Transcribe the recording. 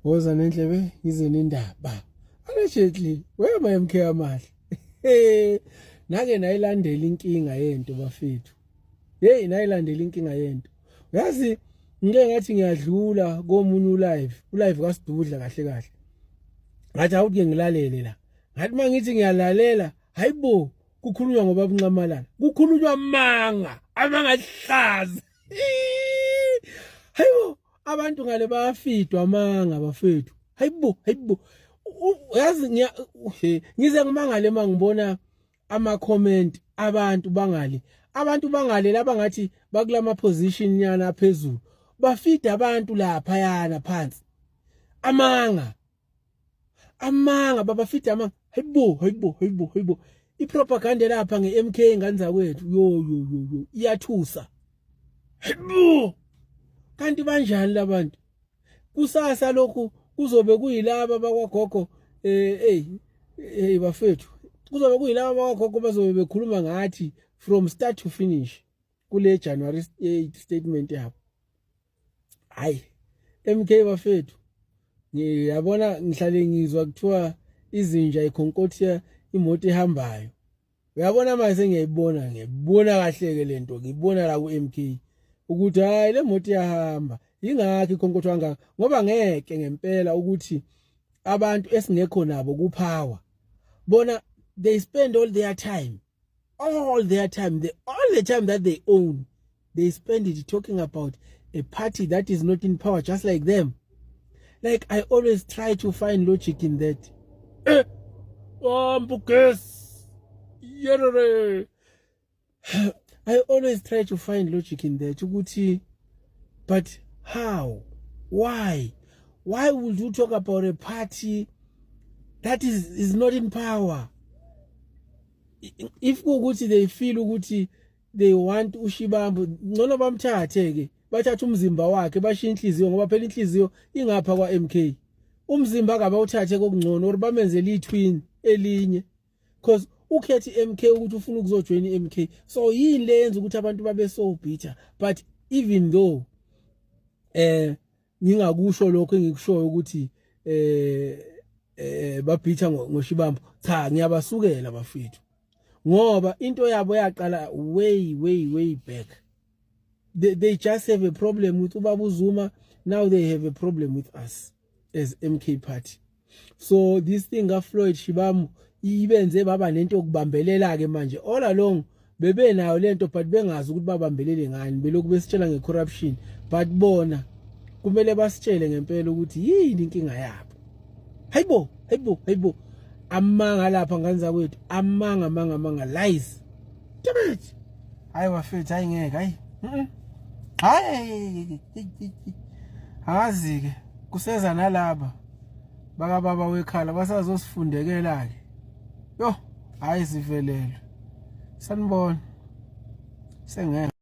woza nendlebe ngize nendaba allegedly wema MK amahle nake nayilandela inkinga yento bafethu nayilandela inkinga yento yazi ngeke ngathi ngiyadlula komunye ulive kaSidudla kahle ngathi awuke ngilalele la ngathi mangithi ngiyalalela hayibo kukhulunywa ngoba buncamalala kukhulunywa amanga hlaza hayibo abantu ngale bayafidwa amanga bafethu hayibo yazi ngize ngimangale mangibona ama comment abantu bangale labangathi bakulama position yana phezulu bafida abantu lapha yana phansi amanga babafida amanga hayibo ipropaganda lapha ngeMK nganza kwethu yo iyathusa hayibo kanti banjani labantu kusasa lokhu kuzobe kuyilaba bakwagogo bafethu kuzobe kuyilaba bakwagogo bazobe bekhuluma ngathi from start to finish kule January 8 statement yabo hayi MK bafethu ngiyabona ngihlale ngizwa kuthiwa izinja ikhonkotha imoto ehambayo uyabona manje ngiyibona kahle ke lento ngibona la ku MK ukuthi hayi le moto iyahamba ingakho ikhonkotha ngaka ngoba ngeke ngempela ukuthi abantu esingekho nabo kupower bona they spend all the time that they own they spend it talking about a party that is not in power just like them. Like I always try to find logic in that. I always try to find logic in that. But how? Why? Why would you talk about a party that is not in power? If they feel they want uShibambu, ngcono bamthathe bathatha umzimba wakhe bashiya inhliziyo ngoba phela inhliziyo ingapha kwa MK. Umzimba akabe uthathe kokungcono or bamenzele itwin elinye because ukhethi MK ukuthi ufuna ukuzojoin iMK. So yini lenza ukuthi abantu babe so bitter, but even though ngingakusho lokho engikushoyo ukuthi babitha ngoShibambu, cha ngiyabasukela bafethu ngoba into yabo yaqala way back. They just have a problem with Ubaba Zuma. Now they have a problem with us as MK party. So this thing of Floyd Shibambu ibenze baba nento okubambelela ke manje all along bebe nayo lento but bengazi ukuthi babambelele ngani belokhu besitshela ngecorruption but bona kumele basitshele ngempela ukuthi yini inkinga yabo. Hayibo amanga lapha nganza kwethu amanga lies. Damn it. Hayi wafethu ayingeke hayi akazi-ke kuseza nalaba baka wekhala basazosifundekela ke yo hayi sivelele sanibona sengeke